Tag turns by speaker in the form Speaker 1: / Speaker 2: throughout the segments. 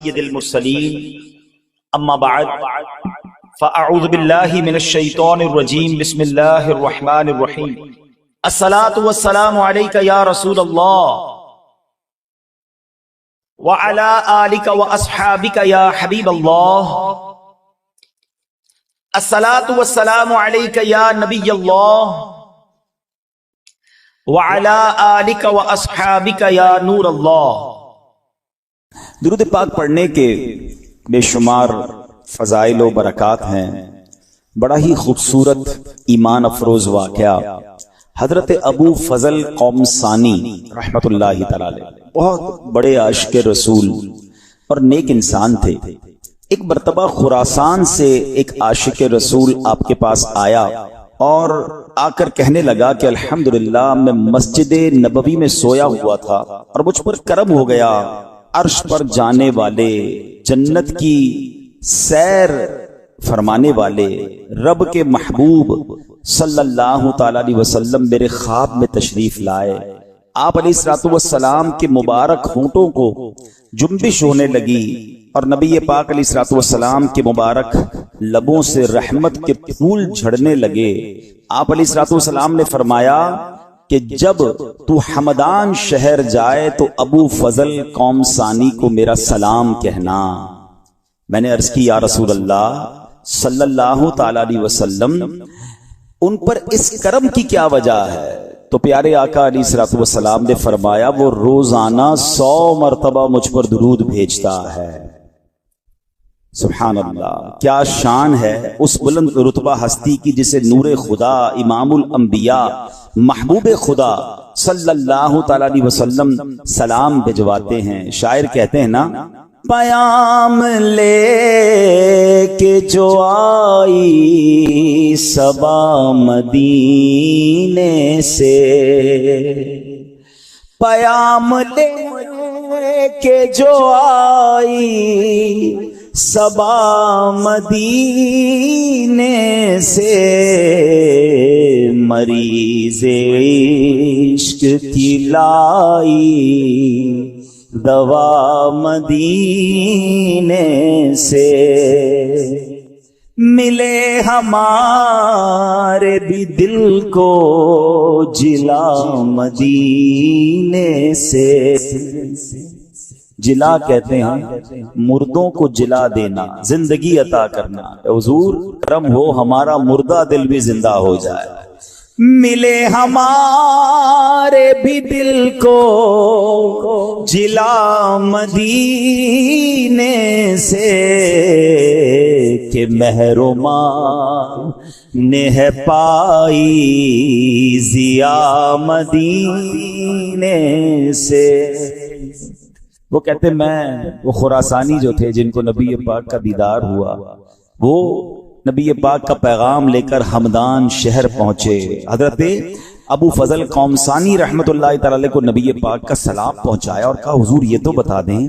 Speaker 1: سید المرسلین اما بعد فاعوذ باللہ من الشیطان الرجیم بسم اللہ الرحمن الرحیم الصلاة والسلام علیک یا رسول اللہ وعلی آلک واصحابک یا حبیب اللہ الصلاة والسلام علیک یا نبی اللہ وعلی آلک واصحابک یا نور اللہ۔ درود پاک پڑھنے کے بے شمار فضائل و برکات ہیں۔ بڑا ہی خوبصورت ایمان افروز واقعہ حضرت ابو فضل قومسانی رحمت اللہ تعالی بہت بڑے عاشق رسول اور نیک انسان تھے۔ ایک مرتبہ خراسان سے ایک عاشق رسول آپ کے پاس آیا اور آ کر کہنے لگا کہ الحمدللہ میں مسجد نبوی میں سویا ہوا تھا اور مجھ پر کرم ہو گیا، عرش پر جانے والے، جنت کی سیر فرمانے والے، رب کے محبوب صلی اللہ تعالی علیہ وسلم میرے خواب میں تشریف لائے۔ آپ علیہ الصلوۃ والسلام کے مبارک ہونٹوں کو جنبش ہونے لگی اور نبی پاک علیہ الصلوۃ والسلام کے مبارک لبوں سے رحمت کے پھول جھڑنے لگے۔ آپ علیہ الصلوۃ والسلام نے فرمایا کہ جب تو حمدان شہر جائے تو ابو فضل قومسانی کو میرا سلام کہنا۔ میں نے عرض کی یا رسول اللہ صلی اللہ تعالی علیہ وسلم ان پر اس کرم کی کیا وجہ ہے؟ تو پیارے آقا علیہ الصلوۃ والسلام نے فرمایا وہ روزانہ 100 مرتبہ مجھ پر درود بھیجتا ہے۔ سبحان اللہ، کیا شان ہے اس بلند رتبہ ہستی کی جسے نور خدا، امام الانبیاء، محبوب خدا صلی اللہ تعالی علیہ وسلم سلام بھجواتے ہیں۔ شاعر کہتے ہیں نا، پیام لے کے جو آئی صبا مدینے سے، پیام لے کے جو آئی صبا مدینے سے، مریض عشق کی لائی دوا مدینے سے، ملے ہمارے بھی دل کو جلا مدینے سے۔ جلا کہتے ہیں مردوں کو جلا دینا، زندگی عطا کرنا۔ حضور کرم ہو ہمارا مردہ دل بھی زندہ ہو جائے۔ ملے ہمارے بھی دل کو جلا مدینے سے، کہ محرومان نے ہے پائی ضیا مدینے سے۔ وہ کہتے وہ خراسانی جو تھے جن کو نبی پاک کا دیدار ہوا، وہ نبی پاک کا پیغام لے کر ہمدان شہر پہنچے۔ حضرت ابو فضل قومسانی رحمت اللہ تعالی کو نبی پاک کا سلام پہنچایا اور کہا حضور یہ تو بتا دیں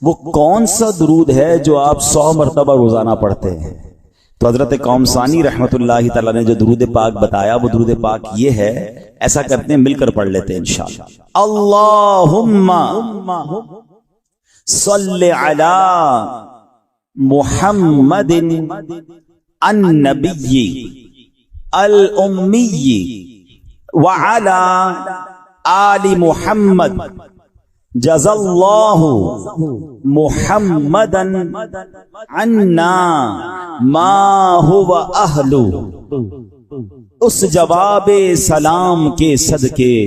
Speaker 1: وہ کون سا درود ہے جو آپ 100 مرتبہ روزانہ پڑھتے ہیں؟ تو حضرت قومسانی رحمت اللہ تعالی نے جو درود پاک بتایا وہ درود پاک یہ ہے، ایسا کرتے ہیں مل کر پڑھ لیتے ہیں انشاءاللہ۔ اللہم صلی علی محمد النبی الامی وعلی آل محمد، جزا اللہ محمدا عنا ما هو اہلو۔ اس جواب سلام کے صدقے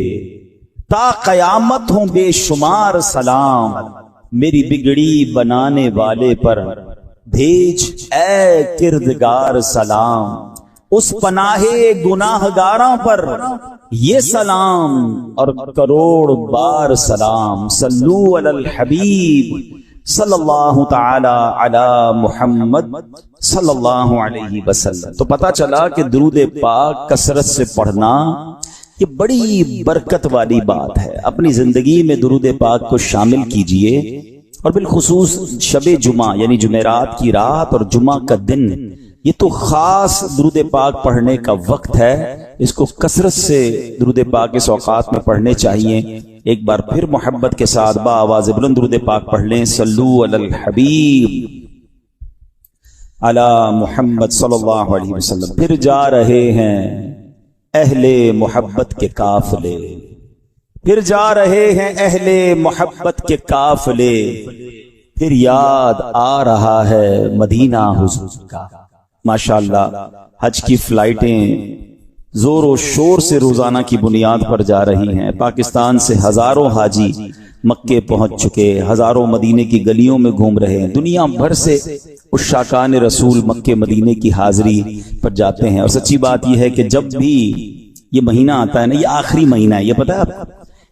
Speaker 1: تا قیامت ہوں بے شمار سلام، میری بگڑی بنانے والے پر بھیج اے کردگار سلام، اس پناہ گناہ گاراں پر یہ سلام اور کروڑ بار سلام۔ صلو علی الحبیب صلی اللہ تعالی علی محمد صلی اللہ علیہ وسلم۔ تو پتہ چلا کہ درود پاک کثرت سے پڑھنا یہ بڑی برکت والی بات ہے۔ اپنی زندگی میں درود پاک کو شامل کیجئے، اور بالخصوص شب جمعہ یعنی جمعرات کی رات اور جمعہ کا دن، یہ تو خاص درود پاک پڑھنے کا وقت ہے۔ اس کو کثرت سے درود پاک اس اوقات میں پڑھنے چاہیے۔ ایک بار پھر محبت کے ساتھ با آواز بلند درود پاک پڑھ لیں، صلو علی الحبیب علی محمد صلی اللہ علیہ وسلم۔ پھر جا رہے ہیں اہل محبت کے قافلے، پھر جا رہے ہیں اہل محبت کے قافلے، پھر یاد آ رہا ہے مدینہ حضور کا۔ ماشاءاللہ حج کی فلائٹیں زور و شور سے روزانہ کی بنیاد پر جا رہی ہیں۔ پاکستان سے ہزاروں حاجی مکے پہنچ چکے، ہزاروں مدینے کی گلیوں میں گھوم رہے ہیں۔ دنیا بھر سے عشاقان رسول مکے مدینے کی حاضری پر جاتے ہیں۔ اور سچی بات یہ ہے کہ جب بھی یہ مہینہ آتا ہے نا، یہ آخری مہینہ ہے، یہ پتہ ہے آپ؟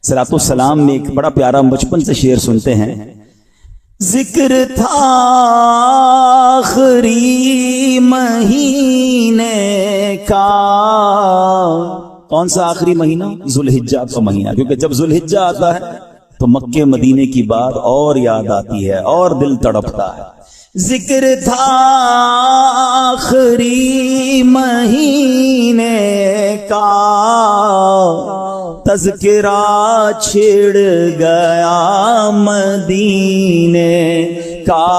Speaker 1: صلاۃ السلام میں ایک بڑا پیارا بچپن سے شعر سنتے ہیں، ذکر تھا آخری مہینے کا۔ کون سا آخری مہینہ؟ ذوالحجہ کا مہینہ، کیونکہ جب ذوالحجہ آتا ہے تو مکے مدینے کی بات اور یاد آتی ہے اور دل تڑپتا ہے۔ ذکر تھا آخری مہینے کا، تذکرہ چھڑ گیا مدینے کا،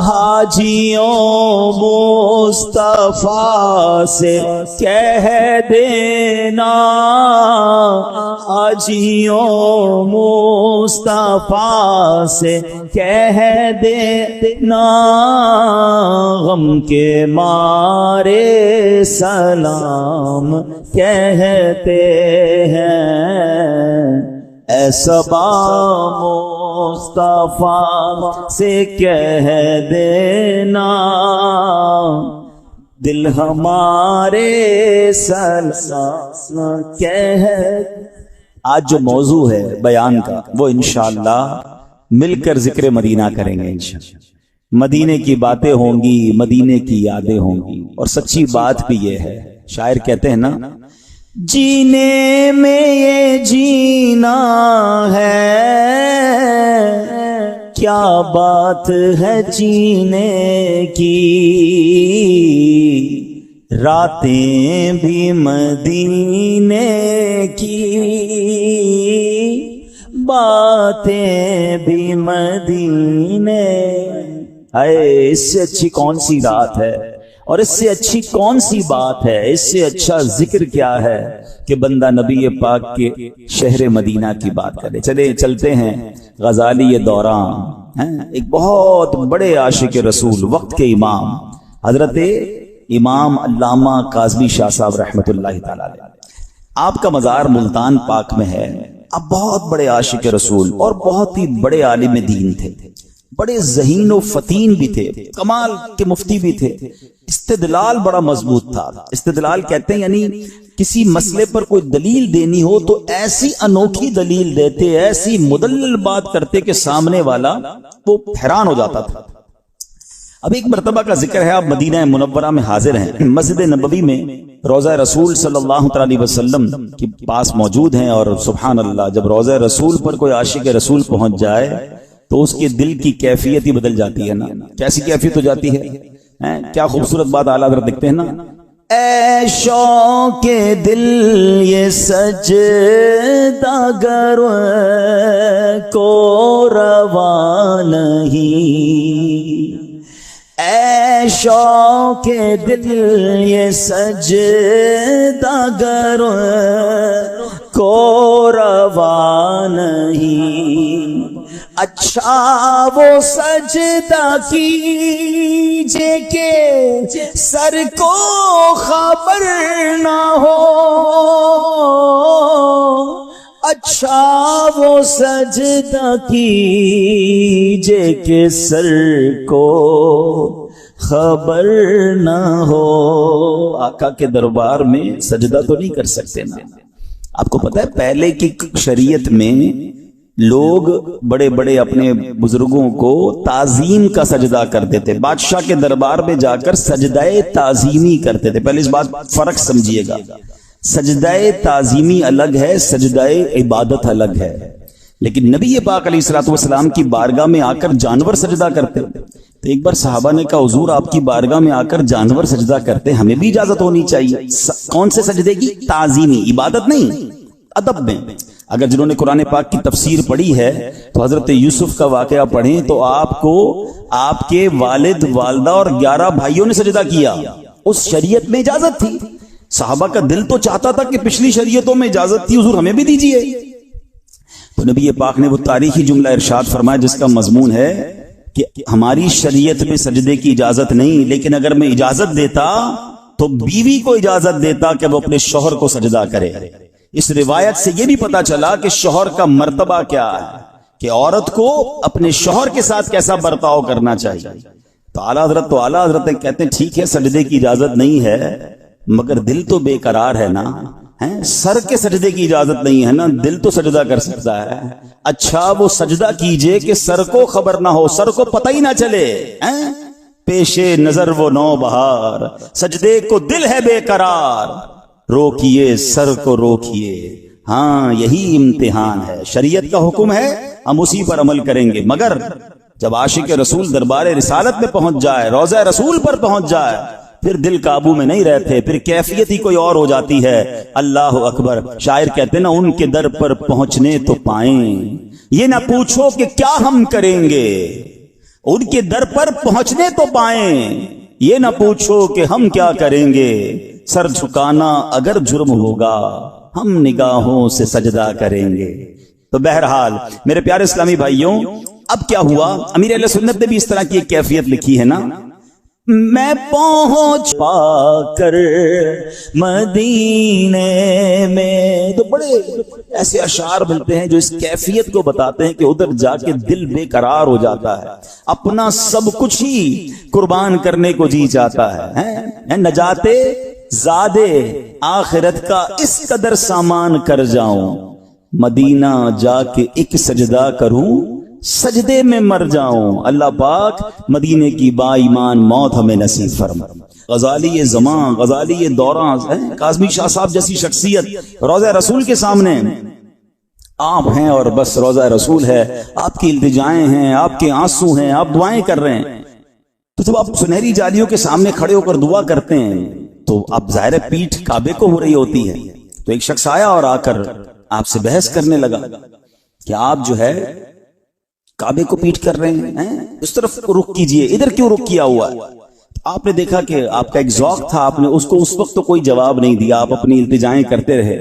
Speaker 1: حاجیوں مصطفیٰ سے کہہ دینا، حاجیوں مصطفیٰ سے کہہ دینا، غم کے مارے سلام کہتے ہیں، اے صبا مصطفیٰ سے کہہ دینا، دل ہمارے سلام کہہ۔ آج جو موضوع ہے بیان کا وہ انشاءاللہ مل کر ذکر مدینہ کریں گے انشاءاللہ۔ مدینے کی باتیں ہوں گی، مدینے کی یادیں ہوں گی، اور سچی بات بھی یہ ہے، شاعر کہتے ہیں نا، جینے میں یہ جینا ہے، کیا بات ہے جینے کی، راتیں بھی مدینے کی، باتیں بھی مدینے۔ اے اس سے اچھی کون سی رات ہے، اور اس سے اچھی کون سی بات ہے، اس سے اچھا ذکر کیا ہے کہ بندہ نبی پاک کے شہر مدینہ کی بات کرے۔ چلتے ہیں غزالی دوران، ایک بہت بڑے عاشق رسول، وقت کے امام حضرت امام علامہ کاظمی شاہ صاحب رحمۃ اللہ تعالی علیہ، آپ کا مزار ملتان پاک میں ہے۔ آپ بہت بڑے عاشق رسول اور بہت ہی بڑے عالم دین تھے، بڑے ذہین و فتین بھی تھے، کمال کے مفتی بھی تھے، استدلال بڑا مضبوط تھا۔ استدلال کہتے ہیں یعنی کسی مسئلے پر کوئی دلیل دینی ہو تو ایسی انوکھی دلیل دیتے، ایسی مدلل بات کرتے کہ سامنے والا وہ حیران ہو جاتا تھا۔ اب ایک مرتبہ کا ذکر ہے، آپ مدینہ منورہ میں حاضر ہیں، مسجد نبوی میں روضہ رسول صلی اللہ علیہ وسلم کے پاس موجود ہیں، اور سبحان اللہ جب روضہ رسول پر کوئی عاشق رسول پہنچ جائے تو اس کے دل کی کیفیت ہی بدل جاتی ہے نا۔ کیسی کیفیت ہو جاتی ہے؟ کیا خوبصورت بات اعلیٰ حضرت دیکھتے ہیں نا، اے شوق دل یہ سجدہ گر کو روا نہیں، اے شوق دل یہ سجدہ گر کو روا نہیں، اچھا وہ سجدہ کیجے کہ سر کو خبر نہ ہو، اچھا وہ سجدہ کیجے کہ سر کو خبر نہ ہو۔ آقا کے دربار میں سجدہ تو نہیں کر سکتے نا۔ آپ کو پتہ ہے پہلے کی شریعت میں لوگ بڑے بڑے اپنے بزرگوں کو تعظیم کا سجدہ کرتے تھے، بادشاہ کے دربار میں جا کر سجدہ تعظیمی کرتے تھے۔ پہلے اس بات فرق سمجھیے گا، سجدہ تعظیمی الگ ہے، سجدہ عبادت الگ ہے۔ لیکن نبی پاک علیہ الصلوۃ والسلام کی بارگاہ میں آ کر جانور سجدہ کرتے، تو ایک بار صحابہ نے کہا حضور آپ کی بارگاہ میں آ کر جانور سجدہ کرتے، ہمیں بھی اجازت ہونی چاہیے۔ کون سے سجدے کی؟ تعظیمی، عبادت نہیں، ادب میں۔ اگر جنہوں نے قرآن پاک کی تفسیر پڑھی ہے تو حضرت یوسف کا واقعہ پڑھیں تو آپ کو آپ کے والد والدہ اور 11 بھائیوں نے سجدہ کیا. اس شریعت میں اجازت تھی. صحابہ کا دل تو چاہتا تھا کہ پچھلی شریعتوں میں اجازت تھی، حضور ہمیں بھی دیجیے. تو نبی پاک نے وہ تاریخی جملہ ارشاد فرمایا جس کا مضمون ہے کہ ہماری شریعت میں سجدے کی اجازت نہیں، لیکن اگر میں اجازت دیتا تو بیوی کو اجازت دیتا کہ وہ اپنے شوہر کو سجدہ کرے. اس روایت سے یہ بھی پتا چلا کہ شوہر کا مرتبہ کیا ہے، کہ عورت کو اپنے شوہر کے ساتھ کیسا برتاؤ کرنا چاہیے. تو اعلیٰ حضرت کہتے ہیں ٹھیک ہے سجدے کی اجازت نہیں ہے، مگر دل تو بے قرار ہے نا. سر کے سجدے کی اجازت نہیں ہے نا، دل تو سجدہ کر سکتا ہے. اچھا وہ سجدہ کیجئے کہ سر کو خبر نہ ہو، سر کو پتہ ہی نہ چلے. پیشے نظر وہ نو بہار، سجدے کو دل ہے بے قرار. روکیے سر کو روکیے، ہاں یہی امتحان ہے. شریعت کا حکم ہے، ہم اسی پر عمل کریں گے. مگر جب عاشق رسول دربار رسالت میں پہنچ جائے، روضہ رسول پر پہنچ جائے، پھر دل قابو میں نہیں رہتے، پھر کیفیت ہی کوئی اور ہو جاتی ہے. اللہ اکبر. شاعر کہتے ہیں نا، ان کے در پر پہنچنے تو پائیں، یہ نہ پوچھو کہ کیا ہم کریں گے. ان کے در پر پہنچنے تو پائیں، یہ نہ پوچھو کہ ہم کیا کریں گے. سر جھکانا اگر جرم ہوگا، ہم نگاہوں سے سجدہ کریں گے. تو بہرحال میرے پیارے اسلامی بھائیوں، اب کیا ہوا؟ امیر اہل سنت نے بھی اس طرح کی ایک کیفیت لکھی ہے نا، میں پہنچ پا کر مدینے میں. تو بڑے ایسے اشعار ملتے ہیں جو اس کیفیت کو بتاتے ہیں کہ ادھر جا کے دل بے قرار ہو جاتا ہے، اپنا سب کچھ ہی قربان کرنے کو جی چاہتا ہے. نجات زادے آخرت کا اس قدر سامان کر جاؤں، مدینہ جا کے ایک سجدہ کروں، سجدے میں مر جاؤں. اللہ پاک مدینے کی با ایمان موت ہمیں نصیب فرما. غزالی زمان، غزالی دوران، کاظمی شاہ صاحب جیسی شخصیت روضہ رسول کے سامنے آپ ہیں اور بس روضہ رسول ہے، آپ کی التجائیں ہیں، آپ کے آنسو ہیں، آپ دعائیں کر رہے ہیں. تو جب آپ سنہری جالیوں کے سامنے کھڑے ہو کر دعا کرتے ہیں تو اب ظاہر پیٹھ کعبے کو ہو رہی ہوتی ہے. تو ایک شخص آیا اور آ کر آپ سے بحث کرنے لگا کہ آپ جو ہے کعبے کو پیٹ کر رہے ہیں، اس طرف رخ کیجئے، ادھر کیوں رخ کیا ہوا ہے؟ آپ نے دیکھا کہ آپ کا ایک ذوق تھا، آپ نے اس کو اس وقت تو کوئی جواب نہیں دیا، آپ اپنی التجائیں کرتے رہے.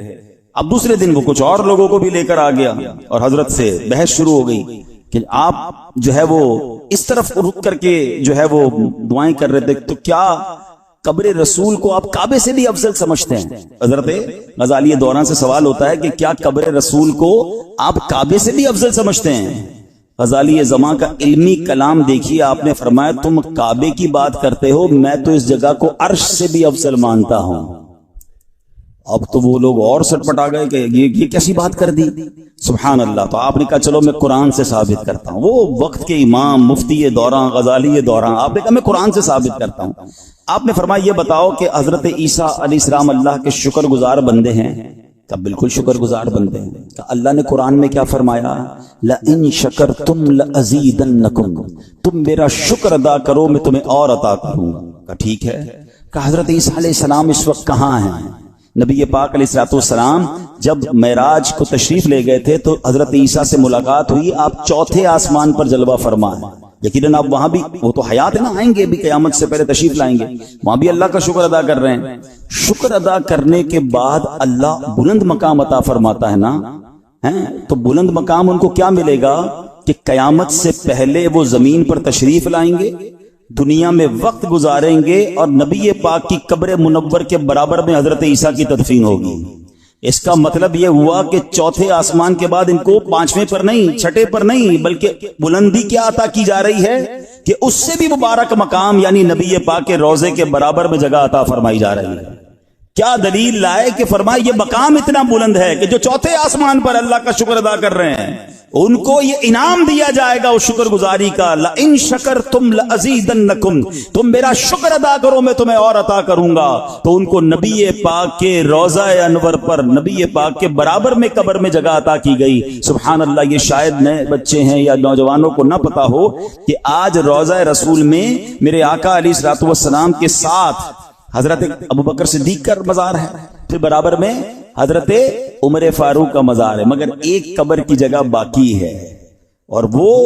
Speaker 1: اب دوسرے دن وہ کچھ اور لوگوں کو بھی لے کر آ گیا اور حضرت سے بحث شروع ہو گئی کہ آپ جو ہے وہ اس طرف رخ کر کے جو ہے وہ دعائیں کر رہے تھے، تو کیا قبر رسول کو آپ کعبے سے بھی افضل سمجھتے ہیں؟ حضرت غزالی دوران سے سوال ہوتا ہے کہ کیا قبر رسول کو آپ کعبے سے بھی افضل سمجھتے ہیں؟ غزالی زمان کا علمی کلام دیکھیے، آپ نے فرمایا تم کعبے کی بات کرتے ہو، میں تو اس جگہ کو عرش سے بھی افضل مانتا ہوں. اب تو وہ لوگ اور سٹپٹا گئے کہ یہ کیسی بات کر دی، سبحان اللہ. تو آپ نے کہا چلو میں قرآن سے ثابت کرتا ہوں. وہ وقت کے امام مفتی دوران غزالی دوران، آپ نے کہا میں قرآن سے ثابت کرتا ہوں. آپ نے فرمایا یہ بتاؤ کہ حضرت عیسیٰ علیہ السلام اللہ کے شکر گزار بندے ہیں؟ کہ بالکل شکر گزار بندے ہیں. کہ اللہ نے قرآن میں کیا فرمایا؟ لَإِن شَكَرْتُمْ لَأَزِيدَنَّكُمْ، تم میرا شکر ادا کرو میں تمہیں اور عطا کروں گا. کہ ٹھیک ہے. کہ حضرت عیسیٰ علیہ السلام اس وقت کہاں ہیں؟ نبی پاک علیہ السلام جب معراج کو تشریف لے گئے تھے تو حضرت عیسیٰ سے ملاقات ہوئی، آپ چوتھے آسمان پر جلوہ فرما ہیں. یقیناً آپ وہاں بھی، وہ تو حیات ہے نا، آئیں گے بھی، قیامت سے پہلے تشریف لائیں گے، وہاں بھی اللہ کا شکر ادا کر رہے ہیں. شکر ادا کرنے کے بعد اللہ بلند مقام عطا فرماتا ہے نا. تو بلند مقام ان کو کیا ملے گا کہ قیامت سے پہلے وہ زمین پر تشریف لائیں گے، دنیا میں وقت گزاریں گے اور نبی پاک کی قبر منور کے برابر میں حضرت عیسیٰ کی تدفین ہوگی. اس کا مطلب یہ ہوا کہ چوتھے آسمان کے بعد ان کو پانچویں پر نہیں، چھٹے پر نہیں، بلکہ بلندی کیا عطا کی جا رہی ہے کہ اس سے بھی مبارک مقام یعنی نبی پاک کے روضے کے برابر میں جگہ عطا فرمائی جا رہی ہے. کیا دلیل لائے کہ فرمائے یہ مقام اتنا بلند ہے کہ جو چوتھے آسمان پر اللہ کا شکر ادا کر رہے ہیں ان کو یہ انعام دیا جائے گا اس شکر گزاری کا. لَإِن شَكَرْتُمْ لَأَزِيدَنَّكُمْ، تم میرا شکر ادا کرو میں تمہیں اور عطا کروں گا. تو ان کو نبی پاک کے روضہ انور پر نبی پاک کے برابر میں قبر میں جگہ عطا کی گئی. سبحان اللہ. یہ شاید نئے بچے ہیں یا نوجوانوں کو نہ پتا ہو کہ آج روضہ رسول میں میرے آقا علیہ الصلوۃ والسلام کے ساتھ حضرت ابو بکر صدیق کا مزار ہے، پھر برابر میں حضرت عمر فاروق کا مزار ہے، مگر ایک قبر کی جگہ باقی ہے، اور وہ